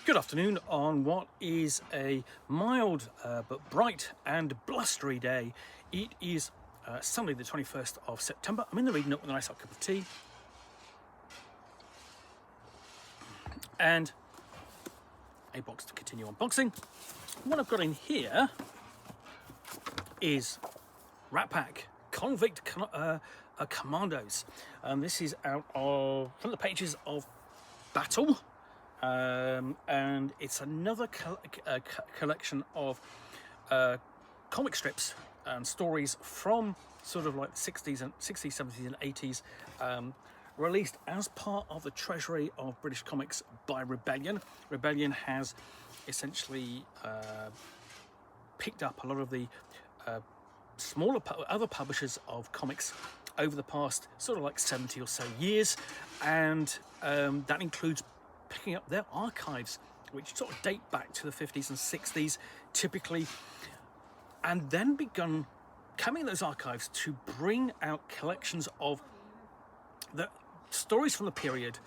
Good afternoon on what is a mild but bright and blustery day. It is Sunday the 21st of September. I'm in the reading nook with a nice hot cup of tea. And a box to continue unboxing. What I've got in here is Rat Pack Convict Commandos. This is out of from the pages of Battle. And it's another collection of comic strips and stories from sort of like the 60s, 70s and 80s, released as part of the treasury of British comics by Rebellion. Rebellion has essentially picked up a lot of the smaller other publishers of comics over the past sort of like 70 or so years, and that includes picking up their archives, which sort of date back to the 50s and 60s typically, and then begun coming in those archives to bring out collections of the stories from the period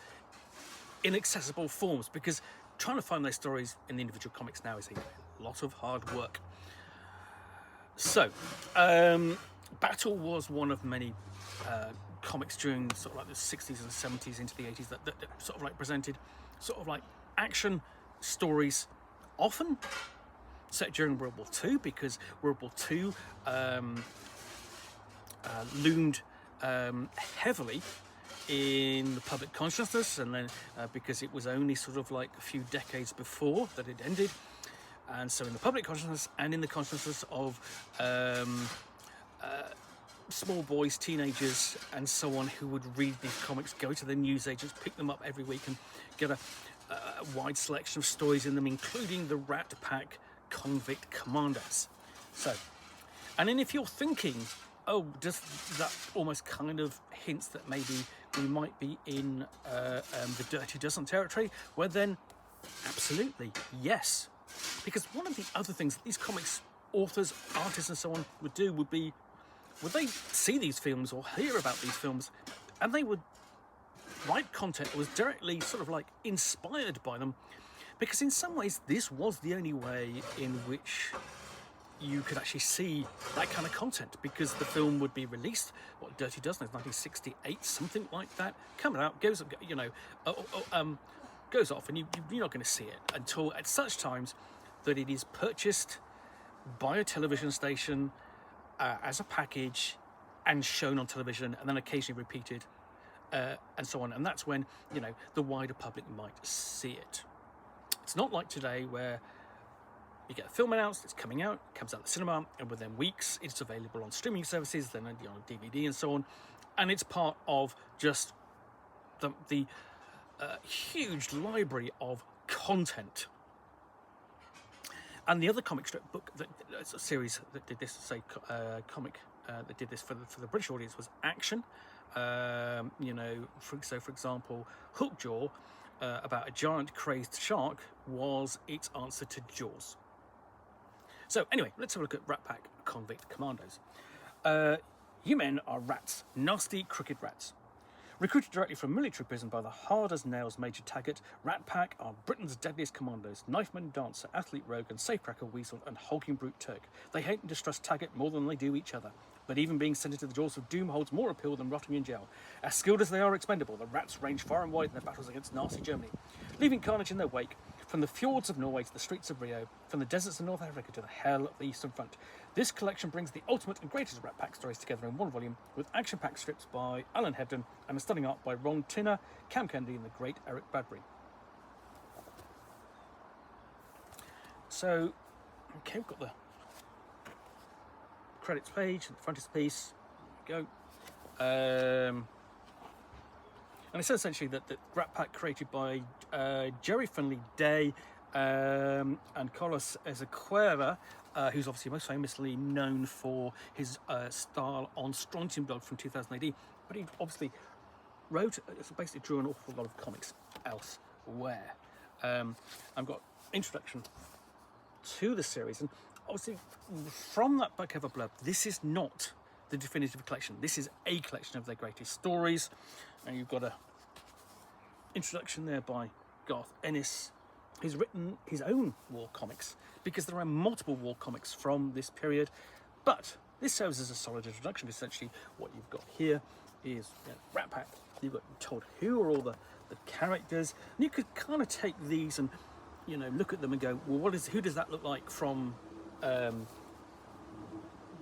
in accessible forms, because trying to find those stories in the individual comics now is a lot of hard work. So Battle was one of many comics during sort of like the 60s and 70s into the 80s that sort of like presented sort of like action stories, often set during World War II, because World War II loomed heavily in the public consciousness, and then because it was only sort of like a few decades before that it ended, and so in the public consciousness and in the consciousness of small boys, teenagers and so on, who would read these comics, go to the newsagents, pick them up every week and get a wide selection of stories in them, including the Rat Pack Convict Commandos. So, and then if you're thinking, oh, does that almost kind of hints that maybe we might be in the Dirty Dozen territory? Well then, absolutely, yes. Because one of the other things that these comics authors, artists and so on would do would they see these films or hear about these films, and they would write content that was directly sort of like inspired by them, because in some ways this was the only way in which you could actually see that kind of content, because the film would be released, what, Dirty Dozen is 1968, something like that, coming out, goes off, and you're not going to see it until at such times that it is purchased by a television station as a package and shown on television, and then occasionally repeated, and so on. And that's when, the wider public might see it. It's not like today where you get a film announced, it's coming out, it comes out of the cinema, and within weeks it's available on streaming services, then on DVD and so on, and it's part of just the huge library of content. And the other comic strip book series that did this, comic that did this for the British audience was Action. For example, Hookjaw, about a giant crazed shark, was its answer to Jaws. So anyway, let's have a look at Rat Pack Convict Commandos. You men are rats, nasty, crooked rats. Recruited directly from military prison by the hard-as-nails Major Taggart, Rat Pack are Britain's deadliest commandos, knifeman, dancer, athlete, rogue and safecracker weasel and hulking brute Turk. They hate and distrust Taggart more than they do each other. But even being sent into the jaws of doom holds more appeal than rotting in jail. As skilled as they are expendable, the rats range far and wide in their battles against Nazi Germany, leaving carnage in their wake, from the fjords of Norway to the streets of Rio, from the deserts of North Africa to the hell of the Eastern Front. This collection brings the ultimate and greatest Rat Pack stories together in one volume, with action-packed strips by Alan Hebden and a stunning art by Ron Tinner, Cam Kennedy and the great Eric Bradbury. So, okay, we've got the credits page, the frontispiece, there we go. And it says essentially that the Rat Pack created by Jerry Finley Day and Carlos Ezequiera, who's obviously most famously known for his style on Strontium Dog from 2000 AD, but he obviously basically drew an awful lot of comics elsewhere. I've got introduction to the series, and obviously from that back cover blurb, this is not the definitive collection. This is a collection of their greatest stories, and you've got a introduction there by Garth Ennis, he's written his own war comics, because there are multiple war comics from this period. But this serves as a solid introduction. Essentially, what you've got here is, you know, Rat Pack. You've got told who are all the characters, and you could kind of take these and, you know, look at them and go, well, who does that look like from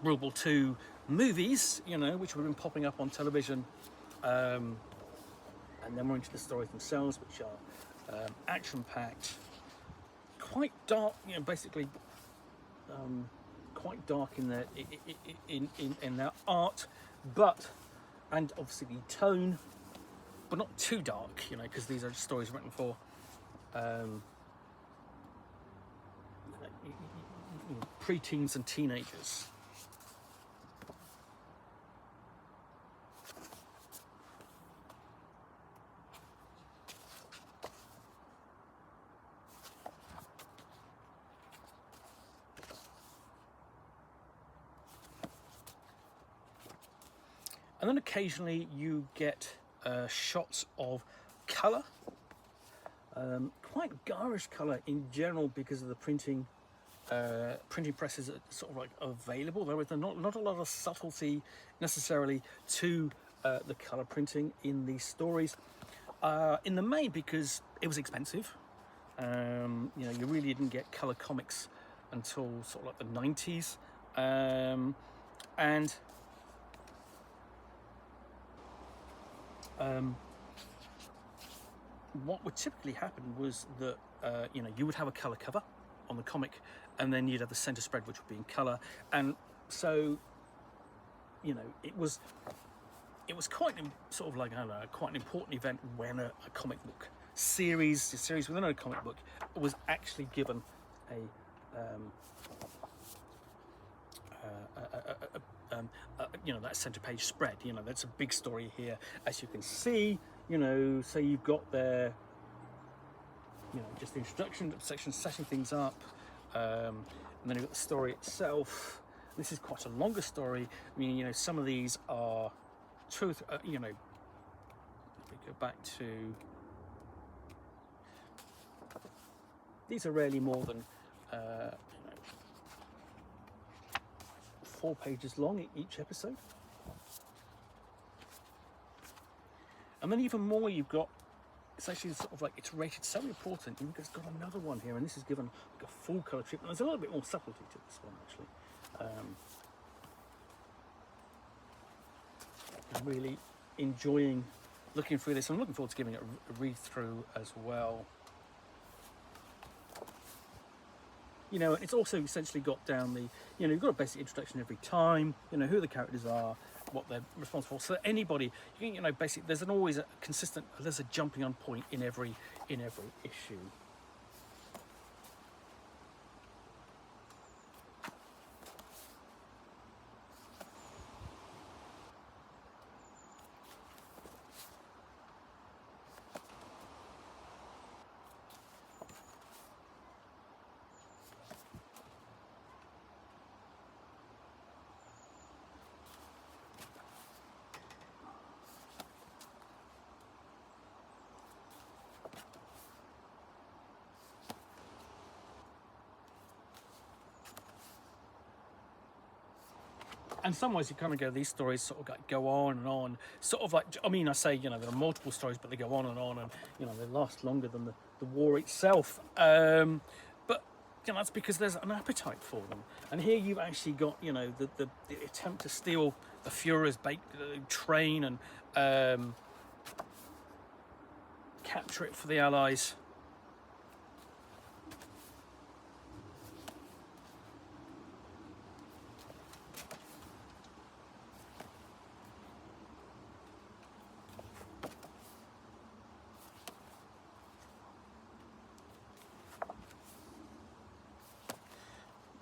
World War II movies, you know, which would have been popping up on television. And then we're into the stories themselves, which are action-packed, quite dark, you know, basically quite dark in their in their art, and obviously the tone, but not too dark, you know, because these are stories written for pre-teens and teenagers. And then occasionally you get shots of colour, quite garish colour in general because of the printing presses that are sort of like available. There is not a lot of subtlety necessarily to the colour printing in these stories, in the main because it was expensive. You know, you really didn't get colour comics until sort of like the 90s, and what would typically happen was that you know, you would have a colour cover on the comic, and then you'd have the centre spread, which would be in colour. And so, you know, it was quite sort of like, I don't know, quite an important event when a comic book series within a comic book was actually given you know, that centre page spread. You know, that's a big story here, as you can see. You know, so you've got there, you know, just the introduction section, setting things up, and then you've got the story itself. This is quite a longer story. I mean, you know, some of these are truth. You know, if we go back to, these are rarely more than you know, 4 pages long each episode. And then even more, you've got, it's actually sort of like, it's rated so important. You've got another one here, and this is given like a full colour treatment. There's a little bit more subtlety to this one, actually. I'm really enjoying looking through this. I'm looking forward to giving it a read through as well. You know, it's also essentially got down the, you know, you've got a basic introduction every time, you know, who the characters are, what they're responsible for. So that anybody, you know, basically there's always a consistent, there's a jumping on point in every issue. In some ways, you kind of go, these stories sort of like go on and on, sort of like, I mean, I say, you know, there are multiple stories, but they go on, and you know, they last longer than the war itself. But you know, that's because there's an appetite for them. And here you've actually got, you know, the attempt to steal the Führer's train and capture it for the Allies.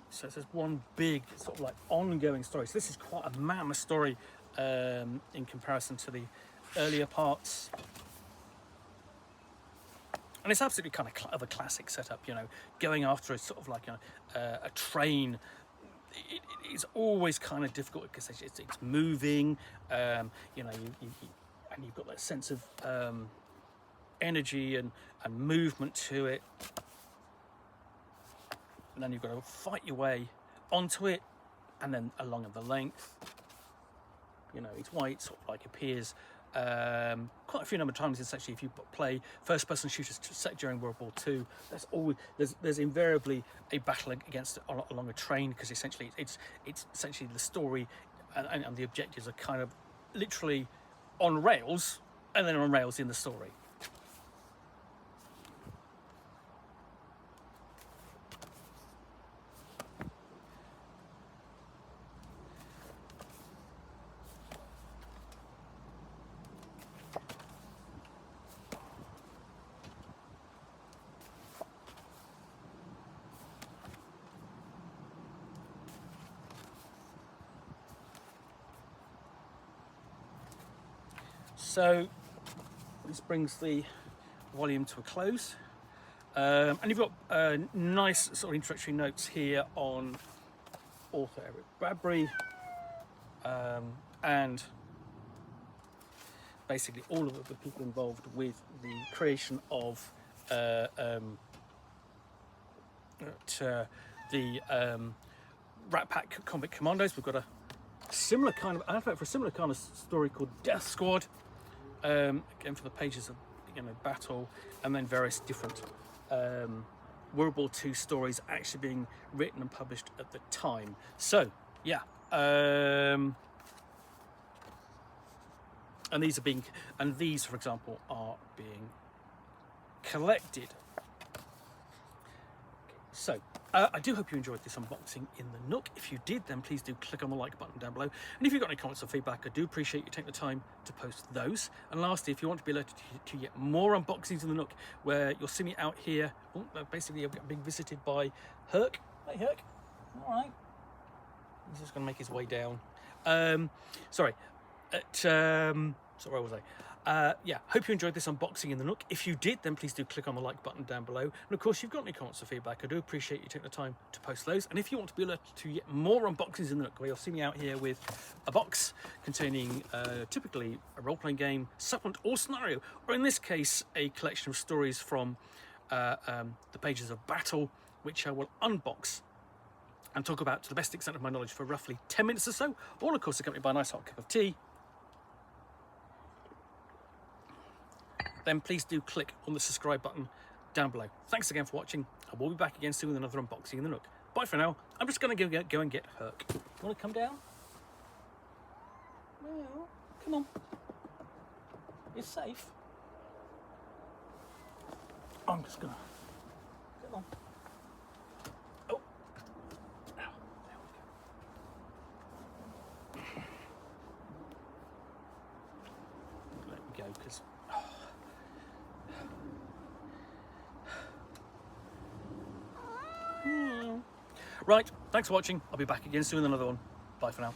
So it's just one big sort of like ongoing story. So this is quite a mammoth story in comparison to the earlier parts. And it's absolutely kind of a classic setup, you know, going after a sort of like a train. It is always kind of difficult because it's moving, you know, and you've got that sense of energy and movement to it. and then you've got to fight your way onto it, and then along the length. You know, it's why it sort of like appears quite a few number of times. Essentially, if you play first-person shooters set during World War II, there's invariably a battle against along a train, because essentially it's essentially the story and the objectives are kind of literally on rails, and then on rails in the story. So this brings the volume to a close, and you've got nice sort of introductory notes here on author Eric Bradbury, and basically all of the people involved with the creation of the Rat Pack Convict Commandos. We've got a similar kind of advert for a similar kind of story called Death Squad. Again, for the pages of, you know, battle, and then various different World War II stories actually being written and published at the time. So yeah, and these, for example, are being collected. So I do hope you enjoyed this unboxing in the Nook. If you did, then please do click on the like button down below. And if you've got any comments or feedback, I do appreciate you taking the time to post those. And lastly, if you want to be alerted to yet more unboxings in the Nook, where you'll see me out here, basically I'm being visited by Herc. Hey Herc, all right. He's just going to make his way down. Sorry, where was I? Yeah, hope you enjoyed this unboxing in the Nook. If you did, then please do click on the like button down below. And of course, if you've got any comments or feedback, I do appreciate you taking the time to post those. And if you want to be alerted to yet more unboxings in the Nook, where you'll see me out here with a box containing typically a role-playing game, supplement, or scenario, or in this case, a collection of stories from the pages of Battle, which I will unbox and talk about to the best extent of my knowledge for roughly 10 minutes or so, all of course accompanied by a nice hot cup of tea, then please do click on the subscribe button down below. Thanks again for watching. I will be back again soon with another unboxing in the Nook. Bye for now. I'm just going to go and get Herc. You want to come down? Well, come on. You're safe. I'm just going to... Come on. Oh. Ow. There we go. Let me go, because... Right, thanks for watching. I'll be back again soon with another one. Bye for now.